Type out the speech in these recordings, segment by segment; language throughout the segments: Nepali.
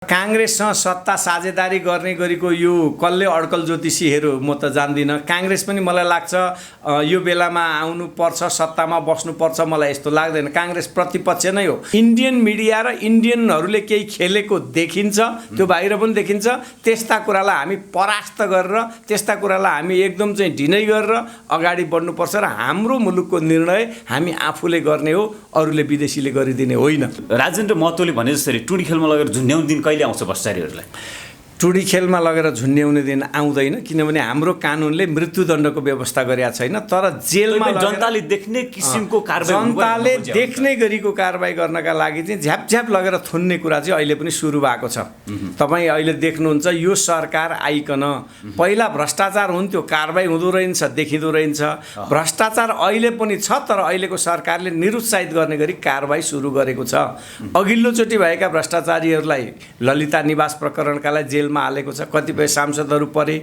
कांग्रेससँग सत्ता साझेदारी गर्ने गरेको यो कसले अड्कल ज्योतिषीहरू म त जान्दिनँ। कांग्रेस पनि मलाई लाग्छ यो बेलामा आउनुपर्छ, सत्तामा बस्नुपर्छ, मलाई यस्तो लाग्दैन। कांग्रेस प्रतिपक्ष नै हो। इन्डियन मिडिया र इन्डियनहरूले केही खेलेको देखिन्छ, त्यो बाहिर पनि देखिन्छ। त्यस्ता कुरालाई हामी परास्त गरेर, त्यस्ता कुरालाई हामी एकदम चाहिँ ढिनै गरेर अगाडि बढ्नुपर्छ र हाम्रो मुलुकको निर्णय हामी आफूले गर्ने हो, अरूले विदेशीले गरिदिने होइन। राजेन्द्र महतोले भने जसरी टुडी खेलमा लगेर झुन्ड्याउने दिन कहिले आउँछ भ्रष्टाचारीहरूलाई? टुडी खेलमा लगेर झुन्ड्याउने दिन आउँदैन, किनभने हाम्रो कानुनले मृत्युदण्डको व्यवस्था गरेका छैन। तर जेलमा जनताले देख्ने किसिमको कारबाही, जनताले देख्ने गरीको कारबाही गर्नका लागि चाहिँ झ्याप लगेर थुन्ने कुरा चाहिँ अहिले पनि सुरु भएको छ। तपाईँ अहिले देख्नुहुन्छ यो सरकार आइकन पहिला भ्रष्टाचार हुन्थ्यो, कारबाही हुँदो रहेछ, देखिँदो रहेछ। भ्रष्टाचार अहिले पनि छ, तर अहिलेको सरकारले निरुत्साहित गर्ने गरी कारबाही सुरु गरेको छ। अघिल्लोचोटि भएका भ्रष्टाचारीहरूलाई ललिता निवास प्रकरणका लागि जेल हालेको छ, कतिपय सांसदहरू परे।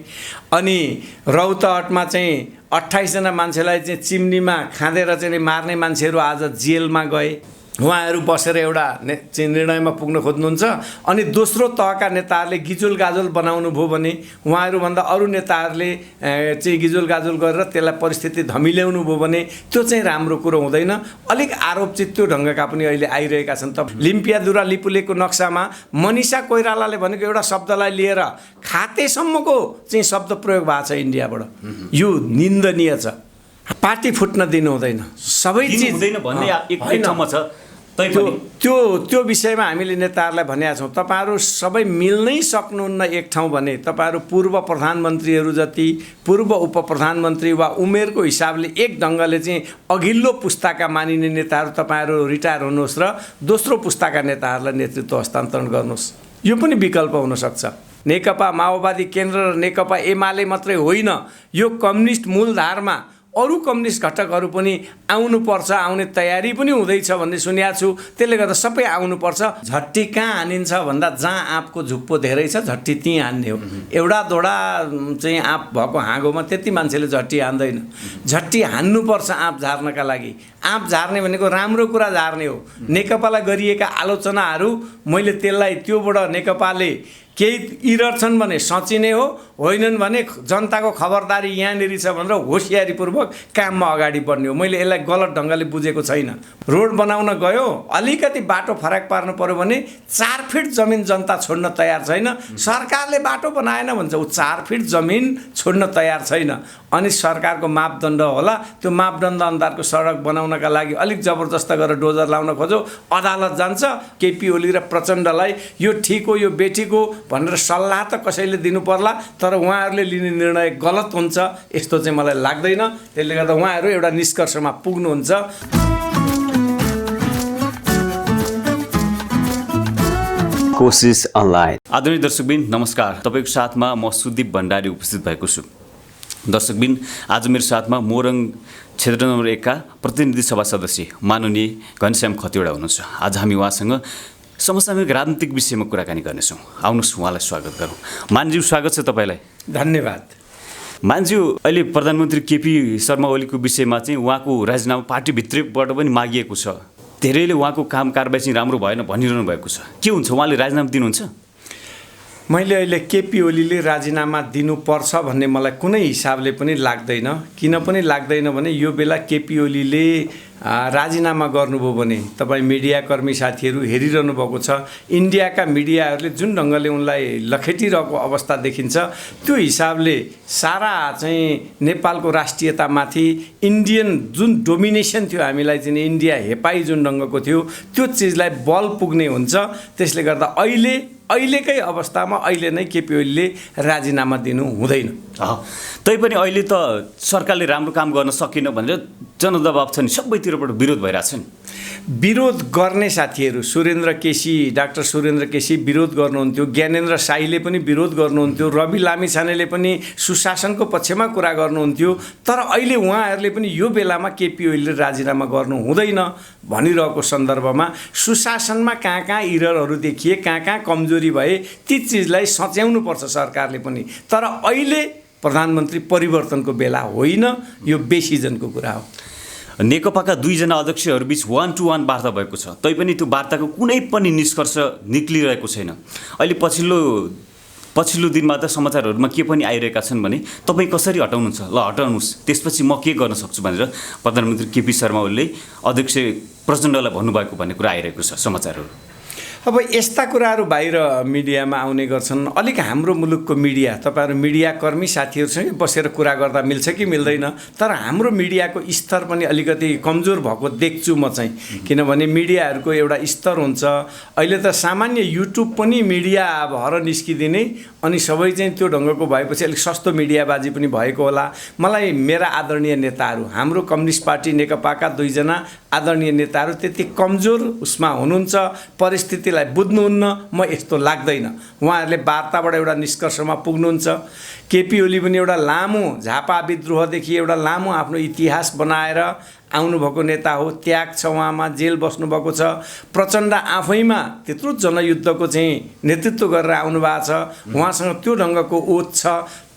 अनि रौतहटमा चाहिँ 28 जना मान्छेलाई चाहिँ चिम्नीमा खाँदेर चाहिँ मार्ने मान्छेहरू आज जेलमा गए। उहाँहरू बसेर एउटा निर्णयमा पुग्न खोज्नुहुन्छ। अनि दोस्रो तहका नेताहरूले गिजुल गाजुल बनाउनु भयो भने उहाँहरूभन्दा अरू नेताहरूले चाहिँ गिजुल गाजुल गरेर त्यसलाई परिस्थिति धमिल्याउनु भयो भने त्यो चाहिँ राम्रो कुरो हुँदैन। अलिक आरोप चाहिँ त्यो ढङ्गका पनि अहिले आइरहेका छन्। त लिम्पियादुरा लिपुलेको नक्सामा मनिषा कोइरालाले भनेको एउटा शब्दलाई लिएर खातेसम्मको चाहिँ शब्द प्रयोग भएको छ इन्डियाबाट। यो निन्दनीय छ। पार्टी फुट्न दिनु हुँदैन, सबै चिज हुँदैन भन्ने एक ठाउँमा छ। त्यो विषयमा हामीले नेताहरूलाई भनेका छौँ, तपाईँहरू सबै मिल्नै सक्नुहुन्न एक ठाउँ भने। तपाईँहरू पूर्व प्रधानमन्त्रीहरू जति, पूर्व उप प्रधानमन्त्री वा उमेरको हिसाबले एक ढङ्गले चाहिँ अघिल्लो पुस्ताका मानिने नेताहरू तपाईँहरू रिटायर हुनुहोस् र दोस्रो पुस्ताका नेताहरूलाई नेतृत्व हस्तान्तरण गर्नुहोस्। यो पनि विकल्प हुनसक्छ। नेकपा माओवादी केन्द्र र नेकपा एमाले मात्रै होइन, यो कम्युनिस्ट मूलधारमा अरू कम्युनिस्ट घटकहरू पनि आउनुपर्छ, आउने तयारी पनि हुँदैछ भन्ने सुनेको छु। त्यसले गर्दा सबै आउनुपर्छ। झट्टी कहाँ हानिन्छ भन्दा जहाँ आँपको झुप्पो धेरै छ झट्टी त्यहीँ हान्ने हो। एउटा दोडा चाहिँ आँप भएको हाँगोमा त्यति मान्छेले झट्टी हान्दैन। झट्टी हान्नुपर्छ आँप झार्नका लागि। आँप झार्ने भनेको राम्रो कुरा झार्ने हो। नेकपालाई गरिएका आलोचनाहरू मैले त्यसलाई त्योबाट नेकपाले केही इरर छन् भने सचिने हो, होइनन् भने जनताको खबरदारी यहाँनिर छ भनेर होसियारीपूर्वक काममा अगाडि बढ्ने हो। मैले यसलाई गलत ढङ्गले बुझेको छैन। रोड बनाउन गयो, अलिकति बाटो फरक पार्नु पर्यो भने 4 फिट जमिन जनता छोड्न तयार छैन। सरकारले बाटो बनाएन भन्छ, ऊ 4 फिट जमिन छोड्न तयार छैन। अनि सरकारको मापदण्ड होला, त्यो मापदण्ड अनुसारको सडक बनाउनका लागि अलिक जबरजस्त गरेर डोजर लाउन खोज्यो, अदालत जान्छ। केपी ओली र प्रचण्डलाई यो ठिक हो यो बेठिक हो भनेर सल्लाह त कसैले दिनु पर्ला, तर उहाँहरूले लिने निर्णय गलत हुन्छ यस्तो चाहिँ मलाई लाग्दैन। त्यसले गर्दा उहाँहरू एउटा निष्कर्षमा पुग्नुहुन्छ। कोशिश अनलाइन। आदरणीय दर्शकबिन नमस्कार, तपाईँको साथमा म सुदीप भण्डारी उपस्थित भएको छु। दर्शकबिन आज मेरो साथमा मोरङ क्षेत्र नम्बर 1 का प्रतिनिधि सभा सदस्य माननीय घनश्याम खतिवडा हुनुहुन्छ। आज हामी उहाँसँग समसामयिक राजनीतिक विषयमा कुराकानी गर्नेछौँ। आउनुहोस् उहाँलाई स्वागत गरौँ। मानज्यू स्वागत छ तपाईँलाई। धन्यवाद। मानज्यू, अहिले प्रधानमन्त्री केपी शर्मा ओलीको विषयमा चाहिँ उहाँको राजीनामा पार्टीभित्रैबाट पनि मागिएको छ। धेरैले उहाँको काम कारबाही चाहिँ राम्रो भएन भनिरहनु भएको छ। के हुन्छ, उहाँले राजीनामा दिनुहुन्छ? मैले अहिले केपी ओलीले राजीनामा दिनुपर्छ भन्ने मलाई कुनै हिसाबले पनि लाग्दैन। किन पनि लाग्दैन भने यो बेला केपी ओलीले राजीनामा गर्नुभयो भने तपाईँ मिडियाकर्मी साथीहरू हेरिरहनु भएको छ। इन्डियाका मिडियाहरूले जुन ढङ्गले उनलाई लखेटिरहेको अवस्था देखिन्छ, त्यो हिसाबले सारा चाहिँ नेपालको राष्ट्रियतामाथि इन्डियन जुन डोमिनेसन थियो, हामीलाई चाहिँ इन्डिया हेपाई जुन ढङ्गको थियो, त्यो चिजलाई बल पुग्ने हुन्छ। त्यसले गर्दा अहिलेकै अवस्थामा अहिले नै केपी ओलीले राजीनामा दिनु हुँदैन। तैपनि अहिले त सरकारले राम्रो काम गर्न सकेन भनेर जनदबाब छ नि, सबैतिरबाट विरोध भइरहेछ नि। विरोध गर्ने साथीहरू डाक्टर सुरेन्द्र केसी विरोध गर्नुहुन्थ्यो, ज्ञानेन्द्र साईले पनि विरोध गर्नुहुन्थ्यो, रवि लामिछानेले पनि सुशासनको पक्षमा कुरा गर्नुहुन्थ्यो। तर अहिले उहाँहरूले पनि यो बेलामा केपी ओलीले राजीनामा गर्नु हुँदैन भनिरहेको सन्दर्भमा सुशासनमा कहाँ इररहरू देखिए, कहाँ कमजोरी भए, ती चिजलाई सच्याउनुपर्छ सरकारले पनि। तर अहिले प्रधानमन्त्री परिवर्तनको बेला होइन, यो बेसिजनको कुरा हो। नेकपाका दुईजना अध्यक्षहरूबीच 1-to-1 वार्ता भएको छ, तैपनि त्यो वार्ताको कुनै पनि निष्कर्ष निक्लिरहेको छैन। अहिले पछिल्लो दिनमा त समाचारहरूमा के पनि आइरहेका छन् भने तपाईँ कसरी हटाउनुहुन्छ, ल हटाउनुहोस्, त्यसपछि म के गर्न सक्छु भनेर प्रधानमन्त्री केपी शर्मा ओलीले अध्यक्ष प्रचण्डलाई भन्नुभएको भन्ने कुरा आइरहेको छ समाचारहरू। अब यस्ता कुराहरू बाहिर मिडियामा आउने गर्छन्। अलिक हाम्रो मुलुकको मिडिया, तपाईँहरू मिडियाकर्मी साथीहरूसँग बसेर कुरा गर्दा मिल्छ कि मिल्दैन, तर हाम्रो मिडियाको स्तर पनि अलिकति कमजोर भएको देख्छु म चाहिँ। किनभने मिडियाहरूको एउटा स्तर हुन्छ। अहिले त सामान्य युट्युब पनि मिडिया भएर निस्किदिने, अनि सबै चाहिँ त्यो ढङ्गको भएपछि अलिक सस्तो मिडियाबाजी पनि भएको होला। मलाई मेरा आदरणीय नेताहरू, हाम्रो कम्युनिस्ट पार्टी नेकपाका दुईजना आदरणीय नेताहरू त्यति कमजोर उसमा हुनुहुन्छ, परिस्थितिलाई बुझ्नुहुन्न, म यस्तो लाग्दैन। उहाँहरूले वार्ताबाट एउटा निष्कर्षमा पुग्नुहुन्छ। केपी ओली पनि एउटा लामो झापा विद्रोहदेखि एउटा लामो आफ्नो इतिहास बनाएर आउनुभएको नेता हो। त्याग छ उहाँमा, जेल बस्नुभएको छ। प्रचण्ड आफैमा त्यत्रो जनयुद्धको चाहिँ नेतृत्व गरेर आउनुभएको छ, उहाँसँग त्यो ढङ्गको ओत छ।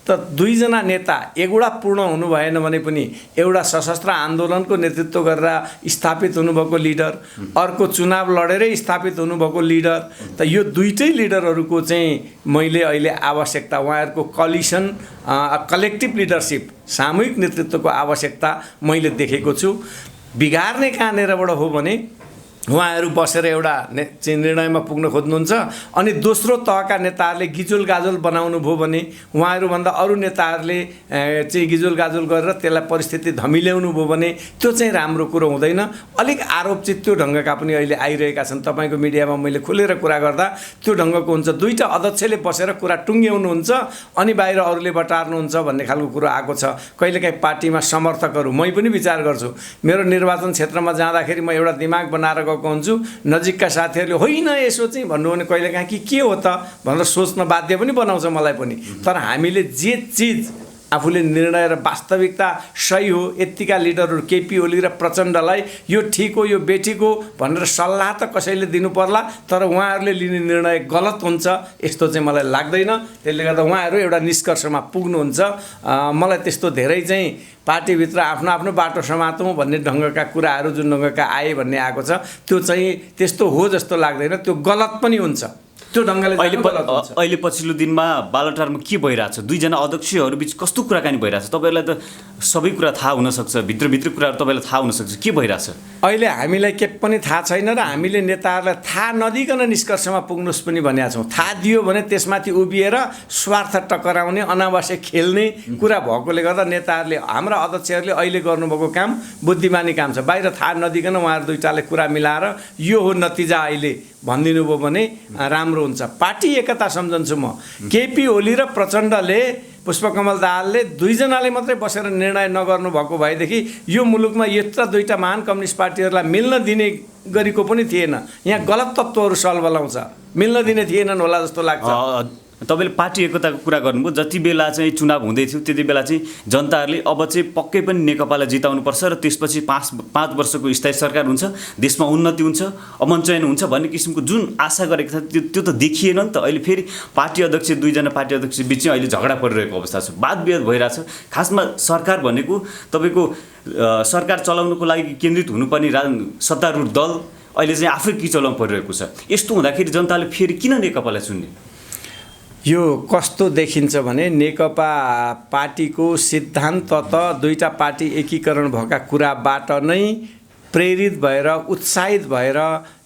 त दुईजना नेता एकवटा पूर्ण हुनु भएन भने पनि एउटा सशस्त्र आन्दोलनको नेतृत्व गरेर स्थापित हुनुभएको लिडर, अर्को चुनाव लडेरै स्थापित हुनुभएको लिडर, त यो दुईटै लिडरहरूको चाहिँ मैले अहिले आवश्यकता, उहाँहरूको कलिसन कलेक्टिभ लिडरसिप, सामूहिक नेतृत्वको आवश्यकता मैले देखेको छु। बिगार्ने कहाँनिरबाट हो भने उहाँहरू बसेर एउटा निर्णयमा पुग्न खोज्नुहुन्छ, अनि दोस्रो तहका नेताहरूले गिजोल गाजोल बनाउनु भयो भने उहाँहरूभन्दा अरू नेताहरूले चाहिँ गिजोल गाजोल गरेर त्यसलाई परिस्थिति धमिल्याउनु भयो भने त्यो चाहिँ राम्रो कुरो हुँदैन। अलिक आरोपचित त्यो ढङ्गका पनि अहिले आइरहेका छन्। तपाईँको मिडियामा मैले खुलेर कुरा गर्दा त्यो ढङ्गको हुन्छ, दुईवटा अध्यक्षले बसेर कुरा टुङ्ग्याउनुहुन्छ अनि बाहिर अरूले बटार्नुहुन्छ भन्ने खालको कुरो आएको छ। कहिलेकाहीँ पार्टीमा समर्थकहरू, मै पनि विचार गर्छु, मेरो निर्वाचन क्षेत्रमा जाँदाखेरि म एउटा दिमाग बनाएर हुन्छु, नजिकका साथीहरूले होइन यसो चाहिँ भन्नु भने कहिलेकाहीँ कि के हो त भनेर सोच्न बाध्य पनि बनाउँछ मलाई पनि। तर हामीले जे चिज आफूले निर्णय र वास्तविकता सही हो, यत्तिका लिडरहरू केपी ओली र प्रचण्डलाई यो ठिक हो यो बेठिक हो भनेर सल्लाह त कसैले दिनु पर्ला, तर उहाँहरूले लिने निर्णय गलत हुन्छ यस्तो चाहिँ मलाई लाग्दैन। त्यसले गर्दा उहाँहरू एउटा निष्कर्षमा पुग्नुहुन्छ। मलाई त्यस्तो धेरै चाहिँ पार्टीभित्र आफ्नो आफ्नो बाटो समातौँ भन्ने ढङ्गका कुराहरू जुन ढङ्गका आए भन्ने आएको छ, त्यो चाहिँ त्यस्तो हो जस्तो लाग्दैन, त्यो गलत पनि हुन्छ। त्यो ढङ्गले अहिले पछिल्लो दिनमा बालटारमा के भइरहेछ, दुईजना अध्यक्षहरूबीच कस्तो कुराकानी भइरहेछ, तपाईँहरूलाई त सबै कुरा थाहा हुनसक्छ, भित्रभित्र कुराहरू तपाईँलाई थाहा हुनसक्छ, के भइरहेछ अहिले हामीलाई के पनि थाहा छैन र हामीले नेताहरूलाई थाहा नदिकन निष्कर्षमा पुग्नुहोस् पनि भनेका छौँ। थाहा दियो भने त्यसमाथि उभिएर स्वार्थ टकराउने, अनावश्यक खेल्ने कुरा भएकोले गर्दा नेताहरूले, हाम्रा अध्यक्षहरूले अहिले गर्नुभएको काम बुद्धिमानी काम छ। बाहिर थाहा नदिकन उहाँहरू दुईटाले कुरा मिलाएर यो हो नतिजा अहिले भनिदिनु भयो भने राम्रो हुन्छ। पार्टी एकता सम्झन्छु म। केपी ओली र प्रचण्डले, पुष्पकमल दाहालले दुईजनाले मात्रै बसेर निर्णय नगर्नु भएको भएदेखि यो मुलुकमा यत्रा दुईटा महान कम्युनिस्ट पार्टीहरूलाई मिल्न दिने गरेको पनि थिएन। यहाँ गलत तत्त्वहरू सलबलाउँछ, मिल्न दिने थिएनन् होला जस्तो लाग्छ। तपाईँले पार्टी एकताको कुरा गर्नुभयो, जति बेला चाहिँ चुनाव हुँदै थियो त्यति बेला चाहिँ जनताहरूले अब चाहिँ पक्कै पनि नेकपालाई जिताउनुपर्छ र त्यसपछि पाँच वर्षको स्थायी सरकार हुन्छ, देशमा उन्नति हुन्छ, अमन चयन हुन्छ भन्ने किसिमको जुन आशा गरेको थियो त्यो त देखिएन नि त। अहिले फेरि पार्टी अध्यक्ष, दुईजना पार्टी अध्यक्ष बिच चाहिँ अहिले झगडा परिरहेको अवस्था छ, वाद विवाद भइरहेछ। खासमा सरकार भनेको तपाईँको सरकार चलाउनुको लागि केन्द्रित हुनुपर्ने सत्तारूढ दल अहिले चाहिँ आफै किचलाउनु परिरहेको छ। यस्तो हुँदाखेरि जनताले फेरि किन नेकपालाई चुन्ने? यो कस्तो देखिन्छ भने नेकपा पार्टीको सिद्धान्त त दुईटा पार्टी एकीकरण भएका कुराबाट नै प्रेरित भएर, उत्साहित भएर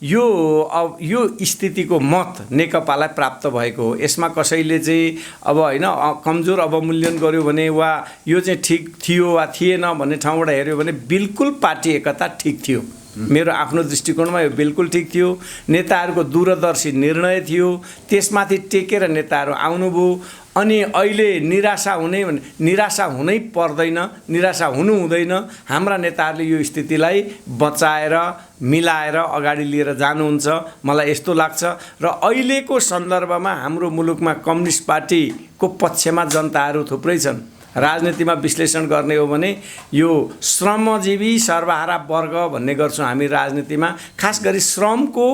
यो स्थितिको मत नेकपालाई प्राप्त भएको हो। यसमा कसैले चाहिँ अब होइन कमजोर अवमूल्यन गर्यो भने वा यो चाहिँ ठिक थियो वा थिएन भन्ने ठाउँबाट हेऱ्यो भने बिल्कुल पार्टी एकता ठिक थियो। मेरो आफ्नो दृष्टिकोणमा यो बिल्कुल ठिक थियो। नेताहरूको दूरदर्शी निर्णय थियो, त्यसमाथि टेकेर नेताहरू आउनुभयो। अनि अहिले निराशा हुनै पर्दैन, निराशा हुनु हुँदैन। हाम्रा नेताहरूले यो स्थितिलाई बचाएर मिलाएर अगाडि लिएर जानुहुन्छ, मलाई यस्तो लाग्छ। र अहिलेको सन्दर्भमा हाम्रो मुलुकमा कम्युनिस्ट पार्टीको पक्षमा जनताहरू थुप्रै छन्। राजनीतिमा विश्लेषण गर्ने हो भने यो श्रमजीवी सर्वहारा वर्ग भन्ने गर्छौँ हामी राजनीतिमा। खास गरी श्रमको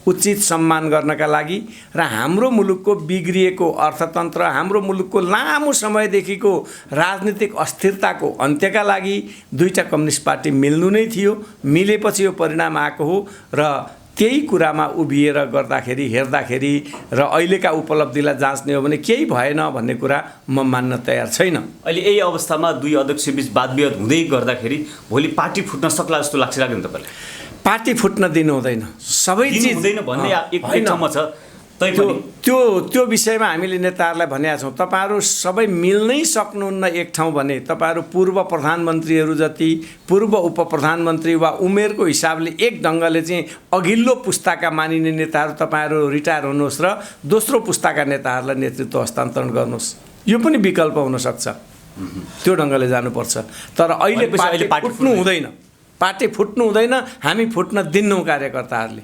उचित सम्मान गर्नका लागि र हाम्रो मुलुकको बिग्रिएको अर्थतन्त्र, हाम्रो मुलुकको लामो समयदेखिको राजनीतिक अस्थिरताको अन्त्यका लागि दुईटा कम्युनिस्ट पार्टी मिल्नु नै थियो। मिलेपछि यो परिणाम आएको हो र त्यही कुरामा उभिएर गर्दाखेरि हेर्दाखेरि र अहिलेका उपलब्धिलाई जाँच्ने हो भने केही भएन भन्ने कुरा म मान्न तयार छैन। अहिले यही अवस्थामा दुई अध्यक्षबीच वादविवाद हुँदै गर्दाखेरि भोलि पार्टी फुट्न सक्ला जस्तो लाग्छ नि तपाईँलाई? पार्टी फुट्न दिनु हुँदैन, सबै चिज हुँदैन भन्ने एक ठाउँमा छ। त्यो विषयमा हामीले नेताहरूलाई भनेका छौँ, तपाईँहरू सबै मिल्नै सक्नुहुन्न एक ठाउँ भने तपाईँहरू पूर्व प्रधानमन्त्रीहरू जति, पूर्व उप प्रधानमन्त्री वा उमेरको हिसाबले एक ढङ्गले चाहिँ अघिल्लो पुस्ताका मानिने नेताहरू तपाईँहरू रिटायर हुनुहोस् र दोस्रो पुस्ताका नेताहरूलाई नेतृत्व हस्तान्तरण गर्नुहोस्। यो पनि विकल्प हुनसक्छ, त्यो ढङ्गले जानुपर्छ। तर अहिले पार्टी फुट्नु हुँदैन, पार्टी फुट्नु हुँदैन, हामी फुट्न दिन्नौँ कार्यकर्ताहरूले,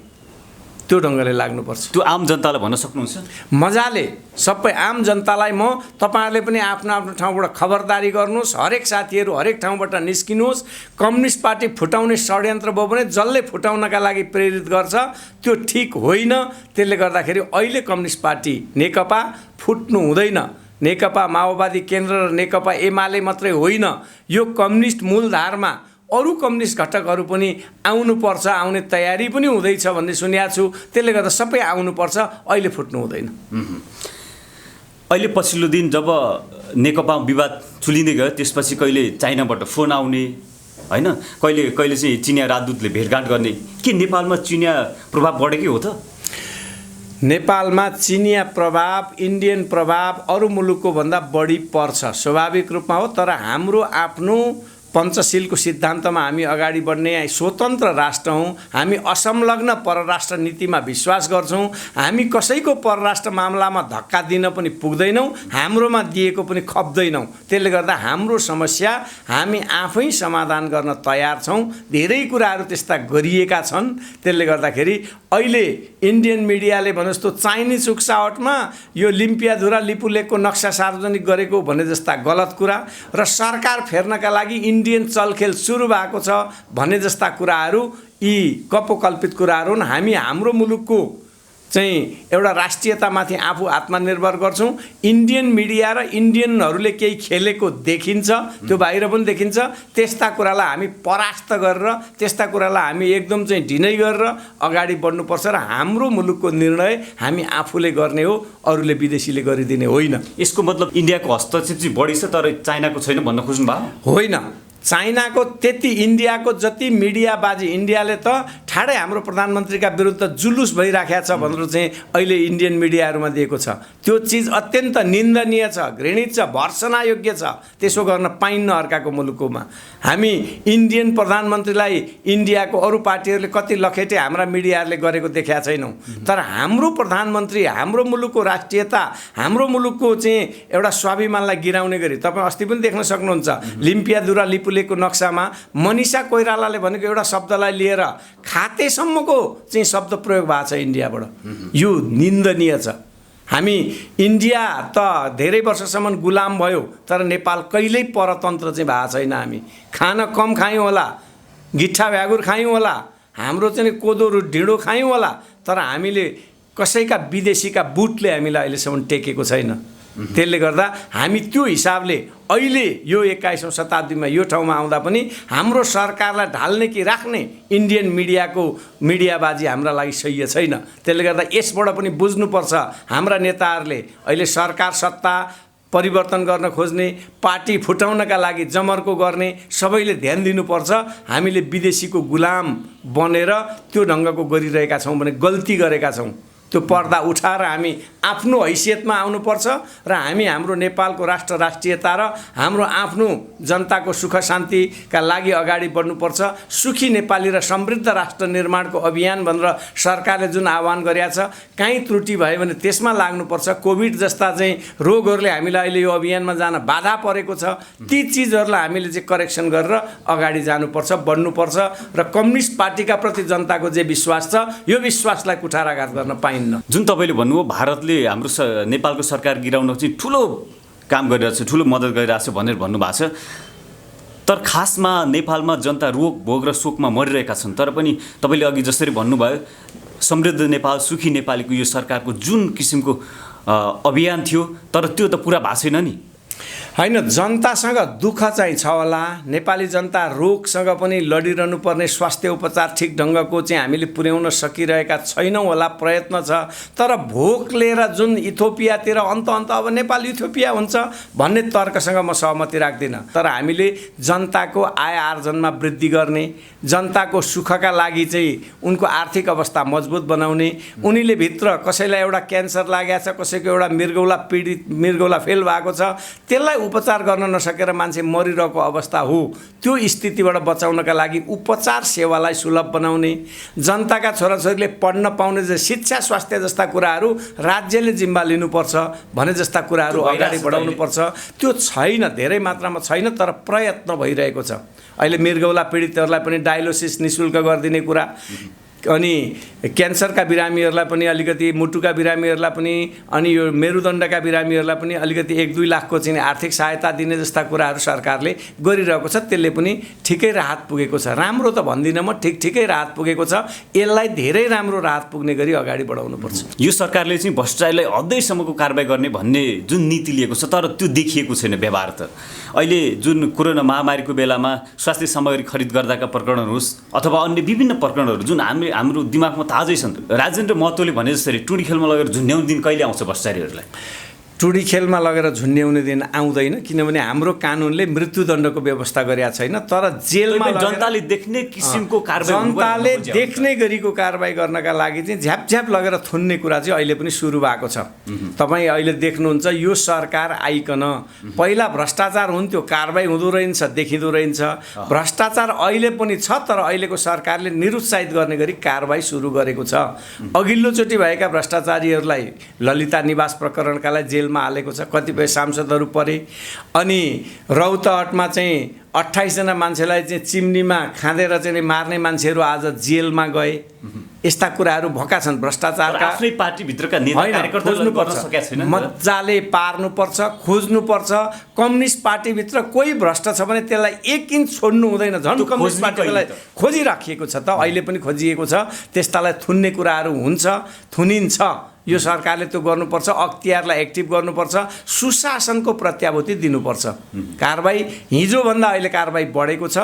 त्यो ढङ्गले लाग्नुपर्छ। त्यो आम जनतालाई भन्न सक्नुहुन्छ? मजाले सबै आम जनतालाई म तपाईँहरूले पनि आफ्नो आफ्नो ठाउँबाट खबरदारी गर्नुहोस्, हरेक साथीहरू हरेक ठाउँबाट निस्किनुहोस्। कम्युनिस्ट पार्टी फुटाउने षड्यन्त्र भयो भने जसले फुटाउनका लागि प्रेरित गर्छ त्यो ठिक होइन। त्यसले गर्दाखेरि अहिले कम्युनिस्ट पार्टी नेकपा फुट्नु हुँदैन। नेकपा माओवादी केन्द्र र नेकपा एमाले मात्रै होइन, यो कम्युनिस्ट मूलधारमा अरू कम्युनिस्ट घटकहरू पनि आउनुपर्छ, आउने तयारी पनि हुँदैछ भन्ने सुनेको छु। त्यसले गर्दा सबै आउनुपर्छ, अहिले फुट्नु हुँदैन। अहिले पछिल्लो दिन जब नेकपा विवाद चुलिँदै गयो त्यसपछि कहिले चाइनाबाट फोन आउने होइन, कहिले कहिले चाहिँ चिनिया राजदूतले भेटघाट गर्ने, के नेपालमा चिनिया प्रभाव बढेकै हो त? नेपालमा चिनिया प्रभाव, इन्डियन प्रभाव अरू मुलुकको भन्दा बढी पर्छ, स्वाभाविक रूपमा हो। तर हाम्रो आफ्नो पञ्चशीलको सिद्धान्तमा हामी अगाडि बढ्ने स्वतन्त्र राष्ट्र हौँ। हामी असंलग्न परराष्ट्र नीतिमा विश्वास गर्छौँ। हामी कसैको परराष्ट्र मामलामा धक्का दिन पनि पुग्दैनौँ, हाम्रोमा दिएको पनि खप्दैनौँ। त्यसले गर्दा हाम्रो समस्या हामी आफै समाधान गर्न तयार छौँ। धेरै कुराहरू त्यस्ता गरिएका छन्। त्यसले गर्दाखेरि अहिले इन्डियन मिडियाले भने जस्तो चाइनिज उक्सावटमा यो लिम्पियाधुरा लिपुलेकको नक्सा सार्वजनिक गरेको भने जस्ता गलत कुरा र सरकार फेर्नका लागि इन्डियन चलखेल सुरु भएको छ भन्ने जस्ता कुराहरू यी कपोकल्पित कुराहरू हुन्। हामी हाम्रो मुलुकको चाहिँ एउटा राष्ट्रियतामाथि आफू आत्मनिर्भर गर्छौँ। इन्डियन मिडिया र इन्डियनहरूले केही खेलेको देखिन्छ, त्यो बाहिर पनि देखिन्छ। त्यस्ता कुरालाई हामी परास्त गरेर, त्यस्ता कुरालाई हामी एकदम चाहिँ ढिनै गरेर अगाडि बढ्नुपर्छ र हाम्रो मुलुकको निर्णय हामी आफूले गर्ने हो, अरूले विदेशीले गरिदिने होइन। यसको मतलब इन्डियाको हस्तक्षेप चाहिँ बढी छ तर चाइनाको छैन भन्न खोज्नु भयो? होइन, चाइनाको त्यति इन्डियाको जति मिडियाबाजी, इन्डियाले त ठाडै हाम्रो प्रधानमन्त्रीका विरुद्ध जुलुस भइराखेको छ भनेर चाहिँ अहिले इन्डियन मिडियाहरूमा दिएको छ। त्यो चिज अत्यन्त निन्दनीय छ, घृणित छ, भर्सनायोग्य छ। त्यसो गर्न पाइन्न अर्काको मुलुकमा। हामी इन्डियन प्रधानमन्त्रीलाई इन्डियाको अरू पार्टीहरूले कति लखेटे हाम्रा मिडियाहरूले गरेको देखेका छैनौँ। तर हाम्रो प्रधानमन्त्री, हाम्रो मुलुकको राष्ट्रियता, हाम्रो मुलुकको चाहिँ एउटा स्वाभिमानलाई गिराउने गरी तपाईँ अस्ति पनि देख्न सक्नुहुन्छ लिम्पियाधुरा लिपुलेकको नक्सामा मनिषा कोइरालाले भनेको एउटा शब्दलाई लिएर खातेसम्मको चाहिँ शब्द प्रयोग भएको छ इन्डियाबाट। यो निन्दनीय छ। हामी इन्डिया त धेरै वर्षसम्म गुलाम भयो, तर नेपाल कहिल्यै परतन्त्र चाहिँ भएको छैन। हामी खान कम खायौँ होला, गिट्ठा भ्यागुर खायौँ होला, हाम्रो चाहिँ कोदो ढिँडो खायौँ होला, तर हामीले कसैका विदेशीका बुटले हामीलाई अहिलेसम्म टेकेको छैन। त्यसले गर्दा हामी त्यो हिसाबले अहिले यो 21औं शताब्दीमा यो ठाउँमा आउँदा पनि हाम्रो सरकारलाई ढाल्ने कि राख्ने इन्डियन मिडियाको मिडियाबाजी हाम्रा लागि सही छैन। त्यसले गर्दा यसबाट पनि बुझ्नुपर्छ हाम्रा नेताहरूले अहिले सरकार सत्ता परिवर्तन गर्न खोज्ने, पार्टी फुटाउनका लागि जमर्को गर्ने सबैले ध्यान दिनुपर्छ। हामीले विदेशीको गुलाम बनेर त्यो ढङ्गको गरिरहेका छौँ भने गल्ती गरेका छौँ। त्यो पर्दा उठाएर हामी आफ्नो हैसियतमा आउनुपर्छ र हामी हाम्रो नेपालको राष्ट्रियता र हाम्रो आफ्नो जनताको सुख शान्तिका लागि अगाडि बढ्नुपर्छ। सुखी नेपाली र समृद्ध राष्ट्र निर्माणको अभियान भनेर सरकारले जुन आह्वान गरेका छ, काहीँ त्रुटि भयो भने त्यसमा लाग्नुपर्छ। कोभिड जस्ता चाहिँ रोगहरूले हामीलाई अहिले यो अभियानमा जान बाधा परेको छ। ती चिजहरूलाई हामीले चाहिँ करेक्सन गरेर अगाडि जानुपर्छ, बढ्नुपर्छ र कम्युनिस्ट पार्टीका प्रति जनताको जे विश्वास छ यो विश्वासलाई कुठाराघात गर्न पाइन्छ। जुन तपाईँले भन्नुभयो भारतले हाम्रो नेपालको सरकार गिराउन चाहिँ ठुलो काम गरिरहेछ, ठुलो मद्दत गरिरहेछ भनेर भन्नुभएको छ। तर खासमा नेपालमा जनता रोग भोग र शोकमा मरिरहेका छन्। तर पनि तपाईँले अघि जसरी भन्नुभयो समृद्ध नेपाल सुखी नेपालीको यो सरकारको जुन किसिमको अभियान थियो, तर त्यो त पुरा भएको छैन नि। होइन, जनतासँग दुःख चाहिँ छ होला। नेपाली जनता रोगसँग पनि लडिरहनु पर्ने स्वास्थ्य उपचार ठिक ढङ्गको चाहिँ हामीले पुर्याउन सकिरहेका छैनौँ होला, प्रयत्न छ। तर भोक लिएर जुन इथियोपियातिर अन्त अब नेपाल इथियोपिया हुन्छ भन्ने तर्कसँग म सहमति राख्दिनँ। तर हामीले जनताको आय आर्जनमा वृद्धि गर्ने, जनताको सुखका लागि चाहिँ उनको आर्थिक अवस्था मजबुत बनाउने, उनीले भित्र कसैलाई एउटा क्यान्सर लागेको छ, कसैको एउटा मृगौला फेल भएको छ, त्यसलाई उपचार गर्न नसकेर मान्छे मरिरहेको अवस्था हो, त्यो स्थितिबाट बचाउनका लागि उपचार सेवालाई सुलभ बनाउने, जनताका छोराछोरीले पढ्न पाउने शिक्षा स्वास्थ्य जस्ता कुराहरू राज्यले जिम्मा लिनुपर्छ भने जस्ता कुराहरू अगाडि बढाउनुपर्छ। त्यो छैन, धेरै मात्रामा छैन, तर प्रयत्न भइरहेको छ। अहिले मृगौला पीडितहरूलाई पनि डायलोसिस निःशुल्क गरिदिने कुरा, अनि क्यान्सरका बिरामीहरूलाई पनि अलिकति, मुटुका बिरामीहरूलाई पनि, अनि यो मेरुदण्डका बिरामीहरूलाई पनि अलिकति 1-2 लाखको चाहिँ आर्थिक सहायता दिने जस्ता कुराहरू सरकारले गरिरहेको छ। त्यसले पनि ठिकै राहत पुगेको छ। राम्रो त भन्दिनँ म, ठिकै राहत पुगेको छ। यसलाई धेरै राम्रो राहत पुग्ने गरी अगाडि बढाउनुपर्छ। यो सरकारले चाहिँ भ्रष्टाचारीलाई अझैसम्मको कारबाही गर्ने भन्ने जुन नीति लिएको छ, तर त्यो देखिएको छैन व्यवहार त। अहिले जुन कोरोना महामारीको बेलामा स्वास्थ्य सामग्री खरिद गर्दाका प्रकरण होस् अथवा अन्य विभिन्न प्रकरणहरू जुन हाम्रो दिमागमा ताजै छन्। राजेन्द्र महतोले भने जसरी टुडी खेलमा लगेर झुन्ड्याउने दिन कहिले आउँछ भ्रष्टाचारीहरूलाई? टुडी खेलमा लगेर झुन्ड्याउने दिन आउँदैन, किनभने हाम्रो कानुनले मृत्युदण्डको व्यवस्था गरेका छैन। तर जेलमा जनताले देख्ने किसिमको कारबाही, जनताले देख्ने गरीको कारबाही गर्नका लागि चाहिँ झ्याप लगेर थुन्ने कुरा चाहिँ अहिले पनि सुरु भएको छ। तपाईँ अहिले देख्नुहुन्छ यो सरकार आइकन पहिला भ्रष्टाचार हुन्थ्यो, कारबाही हुँदो रहेछ, देखिँदो रहेछ। भ्रष्टाचार अहिले पनि छ, तर अहिलेको सरकारले निरुत्साहित गर्ने गरी कारबाही सुरु गरेको छ। अघिल्लोचोटि भएका भ्रष्टाचारीहरूलाई ललिता निवास प्रकरणका लागि जेल हालेको छ, कतिपय सांसदहरू परे। अनि रौतहटमा चाहिँ 28 जना मान्छेलाई चाहिँ चिम्नीमा खाँदेर चाहिँ मार्ने मान्छेहरू आज जेलमा गए। यस्ता कुराहरू भएका छन्। भ्रष्टाचारका आफ्नै पार्टीभित्रका नेता कार्यकर्ताहरू गर्न सकेका छैनन्। मजाले पार्नुपर्छ, खोज्नुपर्छ। कम्युनिस्ट पार्टीभित्र कोही भ्रष्ट छ भने त्यसलाई 1 इन्च छोड्नु हुँदैन। झन् कम्युनिस्ट पार्टीलाई खोजिराखिएको छ, त अहिले पनि खोजिएको छ। त्यस्तालाई थुन्ने कुराहरू हुन्छ, थुनिन्छ। यो सरकारले त्यो गर्नुपर्छ, अख्तियारलाई एक्टिभ गर्नुपर्छ, सुशासनको प्रत्याभूति दिनुपर्छ। कारबाही हिजोभन्दा अहिले कारबाही बढेको छ।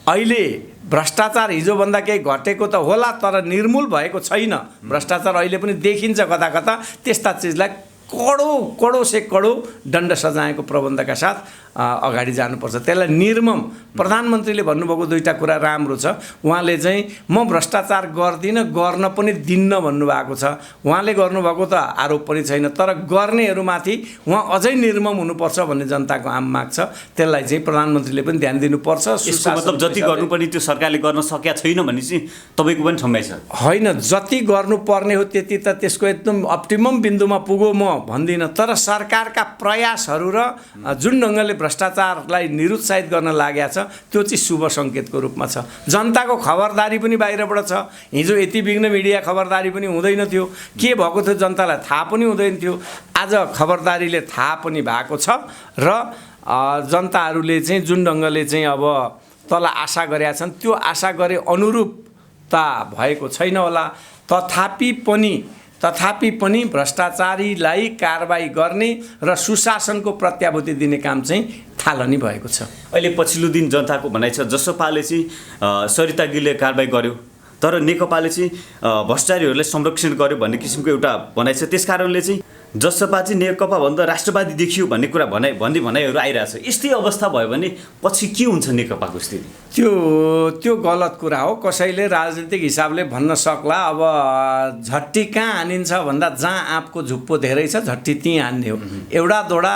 अहिले भ्रष्टाचार हिजोभन्दा केही घटेको त होला, तर निर्मूल भएको छैन। भ्रष्टाचार अहिले पनि देखिन्छ कता कता। त्यस्ता चिजलाई करोड से करोड दण्ड सजायको प्रबन्धका साथ अगाडि जानुपर्छ। त्यसलाई निर्मम, प्रधानमन्त्रीले भन्नुभएको 2टा कुरा राम्रो छ। उहाँले चाहिँ म भ्रष्टाचार गर्दिनँ, गर्न पनि दिन्न भन्नुभएको छ। उहाँले गर्नुभएको त आरोप पनि छैन, तर गर्नेहरूमाथि उहाँ अझै निर्मम हुनुपर्छ भन्ने जनताको आम माग छ। त्यसलाई चाहिँ प्रधानमन्त्रीले पनि ध्यान दिनुपर्छ। यसको मतलब जति गर्नुपर्ने त्यो सरकारले गर्न सकेका छैन भने चाहिँ तपाईँको पनि ठम्याइ छ? होइन, जति गर्नुपर्ने हो त्यति त त्यसको एकदम अप्टिमम बिन्दुमा पुगो म भन्दिनँ। तर सरकारका प्रयासहरू र जुन ढङ्गले भ्रष्टाचारलाई निरुत्साहित गर्न लागेको छ त्यो चाहिँ शुभ सङ्केतको रूपमा छ। जनताको खबरदारी पनि बाहिरबाट छ। हिजो यति बिघ्न मिडिया खबरदारी पनि हुँदैन थियो, के भएको थियो जनतालाई थाहा पनि हुँदैन थियो। आज खबरदारीले थाहा पनि भएको छ र जनताहरूले चाहिँ जुन ढङ्गले चाहिँ अब तल आशा गरेका छन् त्यो आशा गरे अनुरूपता भएको छैन होला। तथापि पनि भ्रष्टाचारीलाई कारबाही गर्ने र सुशासनको प्रत्याभूति दिने काम चाहिँ थालनी भएको छ। अहिले पछिल्लो दिन जनताको भनाइ छ जसपाले चाहिँ सरिता गिरीले कारबाही गर्यो, तर नेकपाले चाहिँ भ्रष्टाचारीहरूलाई संरक्षण गर्यो भन्ने किसिमको एउटा भनाइ छ। त्यसकारणले चाहिँ जसपा चाहिँ नेकपाभन्दा राष्ट्रवादी देखियो भन्ने कुरा भन्ने भनाइहरू आइरहेछ। यस्तै अवस्था भयो भने पछि के हुन्छ नेकपाको स्थिति? त्यो गलत कुरा हो। कसैले राजनीतिक हिसाबले भन्न सक्ला अब झट्टी कहाँ हानिन्छ भन्दा जहाँ आँपको झुप्पो धेरै छ झट्टी त्यहीँ हान्ने हो। एउटा दोडा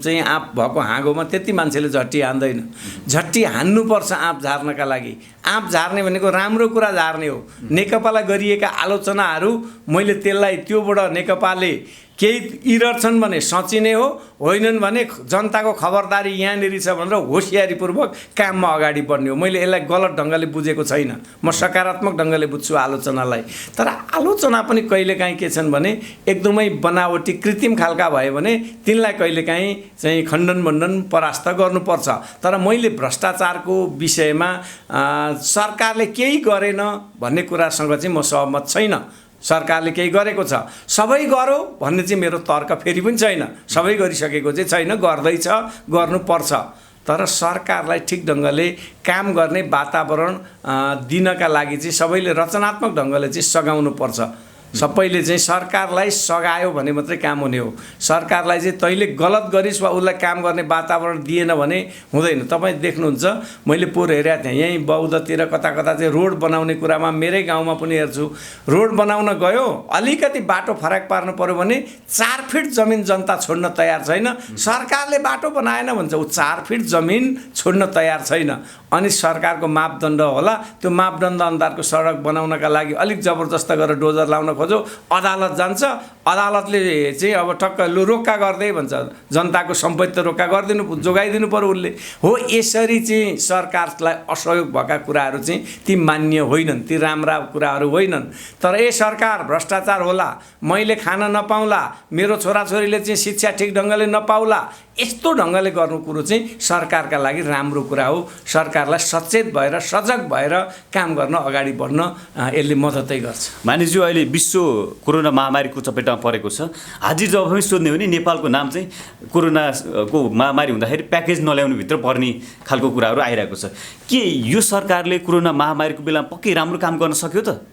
चाहिँ आँप भएको हाँगोमा त्यति मान्छेले झट्टी हान्दैन। झट्टी हान्नुपर्छ आँप झार्नका लागि। आँप झार्ने भनेको राम्रो कुरा झार्ने हो। नेकपालाई गरिएका आलोचनाहरू मैले त्यसलाई त्योबाट नेकपाले केही इरर छन् भने सचिने हो, होइनन् भने जनताको खबरदारी यहाँनिर छ भनेर होसियारीपूर्वक काममा अगाडि बढ्ने हो। मैले यसलाई गलत ढङ्गले बुझेको छैन, म सकारात्मक ढङ्गले बुझ्छु आलोचनालाई। तर आलोचना पनि कहिलेकाहीँ के छन् भने एकदमै बनावटी कृत्रिम खालका भयो भने तिनलाई कहिलेकाहीँ चाहिँ खण्डन परास्त गर्नुपर्छ। तर मैले भ्रष्टाचारको विषयमा सरकारले केही गरेन भन्ने कुरासँग चाहिँ म सहमत छैन। सरकारले केही गरेको छ, सबै गरौँ भन्ने चाहिँ मेरो तर्क फेरि पनि छैन। सबै गरिसकेको चाहिँ छैन, गर्दैछ, गर्नुपर्छ। तर सरकारलाई ठिक ढङ्गले काम गर्ने वातावरण दिनका लागि चाहिँ सबैले रचनात्मक ढङ्गले चाहिँ सघाउनुपर्छ। सबैले चाहिँ सरकारलाई सघायो भने मात्रै काम हुने हो। सरकारलाई चाहिँ तैँले गलत गरिस् वा उसलाई काम गर्ने वातावरण दिएन भने हुँदैन। तपाईँ देख्नुहुन्छ, मैले पोहोर हेरेको थिएँ, यहीँ बौद्धतिर कता कता चाहिँ रोड बनाउने कुरामा मेरै गाउँमा पनि हेर्छु। रोड बनाउन गयो, अलिकति बाटो फरक पार्नु पऱ्यो भने 4 फिट जमिन जनता छोड्न तयार छैन। सरकारले बाटो बनाएन भन्छ, ऊ 4 फिट जमिन छोड्न तयार छैन। अनि सरकारको मापदण्ड होला, त्यो मापदण्ड अनुसारको सडक बनाउनका लागि अलिक जबरजस्त गरेर डोजर लाउन खोज्यो, अदालत जान्छ, अदालतले चाहिँ अब ठक्क लु रोक्का गर्दै भन्छ, जनताको सम्पत्ति रोक्का गरिदिनु, जोगाइदिनु पर्यो उसले। हो, यसरी चाहिँ सरकारलाई असहयोग भएका कुराहरू चाहिँ ती मान्य होइनन्, ती राम्रा कुराहरू होइनन्। तर ए सरकार भ्रष्टाचार होला, मैले खान नपाउला, मेरो छोराछोरीले चाहिँ शिक्षा ठिक ढङ्गले नपाउला, यस्तो ढङ्गले गर्नु कुरो चाहिँ सरकारका लागि राम्रो कुरा हो। सरकारलाई सचेत भएर सजग भएर काम गर्न अगाडि बढ्न यसले मद्दतै गर्छ। मानिसज्यू, अहिले विश्व कोरोना महामारीको चपेटमा परेको छ। आज जब पनि सोध्ने हो नि, नेपालको नाम चाहिँ कोरोनाको महामारी हुँदाखेरि प्याकेज नल्याउने भित्र पर्ने खालको कुराहरू आइरहेको छ। के यो सरकारले कोरोना महामारीको बेलामा पक्कै राम्रो काम गर्न सक्यो त?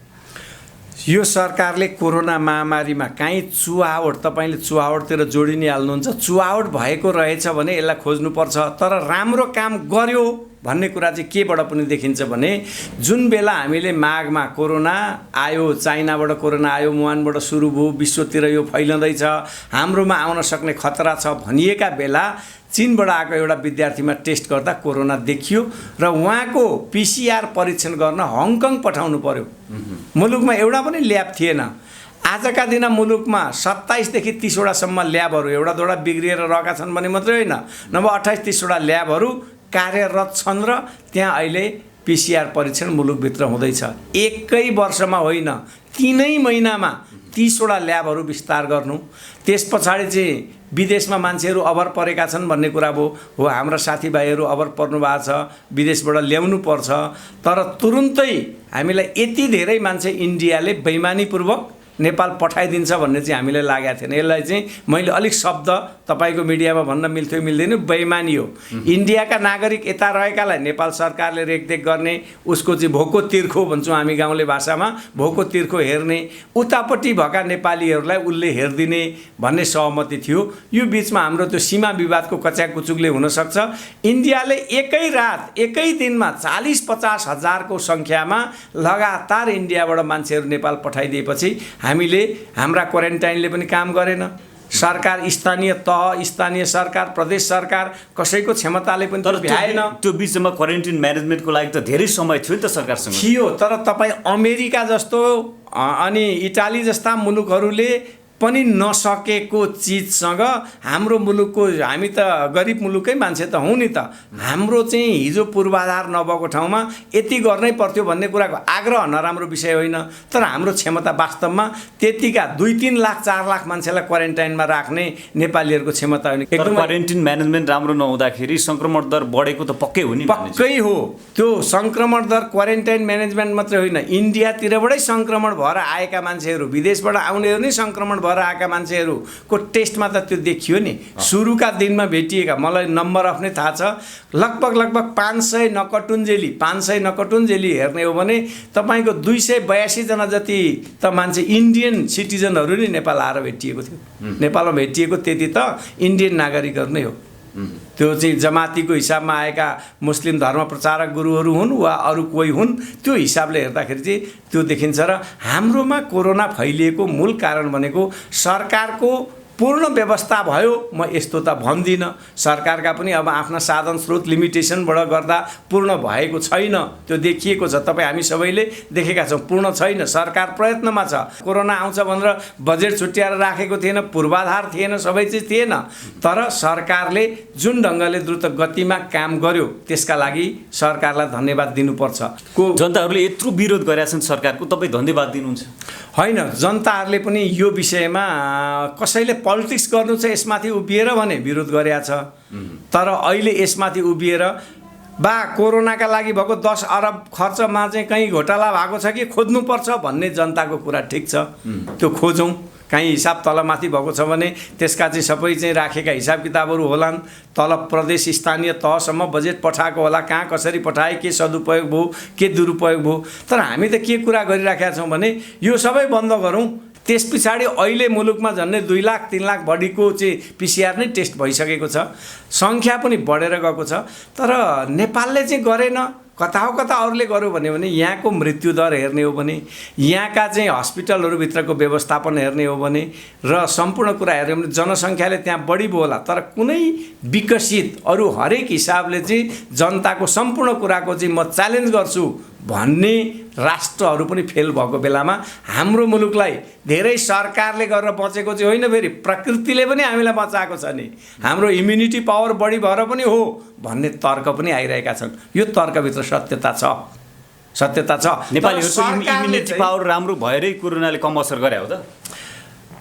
यो सरकारले कोरोना महामारीमा काहीँ चुहावट, तपाईँले चुहावटतिर जोडि नै हाल्नुहुन्छ, चुहावट भएको रहेछ भने यसलाई खोज्नुपर्छ। तर राम्रो काम गर्यो भन्ने कुरा चाहिँ केबाट पनि देखिन्छ भने जुन बेला हामीले माघमा कोरोना आयो, चाइनाबाट कोरोना आयो, वुहानबाट सुरु भयो, विश्वतिर यो फैलिँदैछ, हाम्रोमा आउन सक्ने खतरा छ भनिएका बेला चीनबाट आएको एउटा विद्यार्थीमा टेस्ट गर्दा कोरोना देखियो र उहाँको PCR परीक्षण गर्न हङकङ पठाउनु पर्यो। मुलुकमा एउटा पनि ल्याब थिएन। आजका दिन मुलुकमा 27 देखि 30 वटासम्म ल्याबहरू एउटा दुईवटा बिग्रिएर रहेका छन् भने मात्रै होइन, नभए 28-30 वटा ल्याबहरू कार्यरत छन् र त्यहाँ अहिले PCR परीक्षण मुलुकभित्र हुँदैछ। एकै वर्षमा होइन, 3 महिनामा 30 वटा ल्याबहरू विस्तार गर्नु। त्यस पछाडि चाहिँ विदेशमा मान्छेहरू अभर परेका छन् भन्ने कुरा भयो। हो, हाम्रा साथीभाइहरू अभर पर्नु भएको छ, विदेशबाट ल्याउनु पर्छ। तर तुरुन्तै हामीलाई यति धेरै मान्छे इन्डियाले बेइमानीपूर्वक नेपाल पठाइदिन्छ भन्ने चाहिँ हामीलाई लागेको थिएन। यसलाई चाहिँ मैले अलिक शब्द तपाईँको मिडियामा भन्न मिल्थ्यो मिल्दैन, बेइमानी हो। इन्डियाका नागरिक यता रहेकालाई नेपाल सरकारले रेखदेख गर्ने, उसको चाहिँ भोको तिर्खो भन्छौँ हामी गाउँले भाषामा, भोको तिर्खो हेर्ने, उतापट्टि भएका नेपालीहरूलाई उसले हेरिदिने भन्ने सहमति थियो। यो बिचमा हाम्रो त्यो सीमा विवादको कच्याकुचुकले हुनसक्छ। इन्डियाले एकै रात एकै दिनमा 40-50 हजारको सङ्ख्यामा लगातार इन्डियाबाट मान्छेहरू नेपाल पठाइदिएपछि हामीले हाम्रा क्वारेन्टाइनले पनि काम गरेन। सरकार, स्थानीय तह, स्थानीय सरकार, प्रदेश सरकार कसैको क्षमताले पनि तर भ्याएन। त्यो बिचमा क्वारेन्टाइन म्यानेजमेन्टको लागि त धेरै समय थियो नि त सरकारसँग। थियो, तर तपाईँ अमेरिका जस्तो अनि इटाली जस्ता मुलुकहरूले पनि नसकेको चिजसँग हाम्रो मुलुकको, हामी त गरिब मुलुकै मान्छे त हौँ नि त, हाम्रो चाहिँ हिजो पूर्वाधार नभएको ठाउँमा यति गर्नै पर्थ्यो भन्ने कुराको आग्रह नराम्रो विषय होइन। तर हाम्रो क्षमता वास्तवमा त्यतिका 2-3 लाख 4 लाख मान्छेलाई क्वारेन्टाइनमा राख्ने नेपालीहरूको क्षमता होइन। एकदम क्वारेन्टाइन म्यानेजमेन्ट राम्रो नहुँदाखेरि सङ्क्रमण दर बढेको त पक्कै हो नि। पक्कै हो। त्यो सङ्क्रमण दर क्वारेन्टाइन म्यानेजमेन्ट मात्रै होइन, इन्डियातिरबाटै सङ्क्रमण भएर आएका मान्छेहरू, विदेशबाट आउनेहरू नै सङ्क्रमण भएर आएका मान्छेहरूको टेस्टमा त त्यो देखियो नि। सुरुका दिनमा भेटिएका, मलाई नम्बर अफ नै थाहा छ, लगभग 500 नकटुन्जेली हेर्ने हो भने तपाईँको 282 जना जति त मान्छे इन्डियन सिटिजनहरू नै नेपाल आएर भेटिएको थियो। नेपालमा भेटिएको त्यति त इन्डियन नागरिकहरू नै हो। त्यो चाहिँ जमातीको हिसाबमा आएका मुस्लिम धर्म प्रचारक गुरुहरू हुन् वा अरू कोही हुन्, त्यो हिसाबले हेर्दाखेरि चाहिँ त्यो देखिन्छ। र हाम्रोमा कोरोना फैलिएको मूल कारण भनेको सरकारको पूर्ण व्यवस्था भयो म यस्तो त भन्दिनँ। सरकारका पनि अब आफ्ना साधन स्रोत लिमिटेसनबाट गर्दा पूर्ण भएको छैन, त्यो देखिएको छ। तपाईँ हामी सबैले देखेका छौँ, पूर्ण छैन। सरकार प्रयत्नमा छ। कोरोना आउँछ भनेर बजेट छुट्याएर राखेको थिएन, पूर्वाधार थिएन, सबै चिज थिएन। तर सरकारले जुन ढङ्गले द्रुत गतिमा काम गर्यो त्यसका लागि सरकारलाई धन्यवाद दिनुपर्छ। जनताहरूले यत्रो विरोध गरेका छन् सरकारको, तपाईँ धन्यवाद दिनुहुन्छ? होइन, जनताहरूले पनि यो विषयमा कसैले पोलिटिक्स गर्नु छ यसमाथि उभिएर भने विरोध गरेका छ। तर अहिले यसमाथि उभिएर कोरोनाका लागि भएको 10 अरब खर्चमा चाहिँ कहीँ घोटाला भएको छ कि खोज्नुपर्छ भन्ने जनताको कुरा ठिक छ, त्यो खोजौँ। कहीँ हिसाब तलमाथि भएको छ भने त्यसका चाहिँ सबै चाहिँ राखेका हिसाब किताबहरू होलान्। तल प्रदेश स्थानीय तहसम्म बजेट पठाएको होला, कहाँ कसरी पठाए, के सदुपयोग भयो, के दुरुपयोग भयो। तर हामी त के कुरा गरिराखेका छौँ भने यो सबै बन्द गरौँ। त्यस पछाडि अहिले मुलुकमा झन्डै 2 लाख 3 लाख बढीको चाहिँ PCR नै टेस्ट भइसकेको छ, सङ्ख्या पनि बढेर गएको छ। तर नेपालले चाहिँ गरेन, कता हो कता अरूले गर्यो भने यहाँको मृत्युदर हेर्ने हो भने, यहाँका चाहिँ हस्पिटलहरूभित्रको व्यवस्थापन हेर्ने हो भने र सम्पूर्ण कुरा हेर्ने हो भने जनसङ्ख्याले त्यहाँ बढी होला। तर कुनै विकसित अरू हरेक हिसाबले चाहिँ जनताको सम्पूर्ण कुराको चाहिँ म च्यालेन्ज गर्छु भन्ने राष्ट्रहरू पनि फेल भएको बेलामा हाम्रो मुलुकलाई धेरै सरकारले गरेर बचेको चाहिँ होइन, फेरि प्रकृतिले पनि हामीलाई बचाएको छ नि। हाम्रो इम्युनिटी पावर बढी भएर पनि हो भन्ने तर्क पनि आइरहेका छन्। यो तर्कभित्र सत्यता छ, सत्यता छ। नेपालीहरूको इम्युनिटी पावर राम्रो भएरै कोरोनाले कम असर गरे हो त?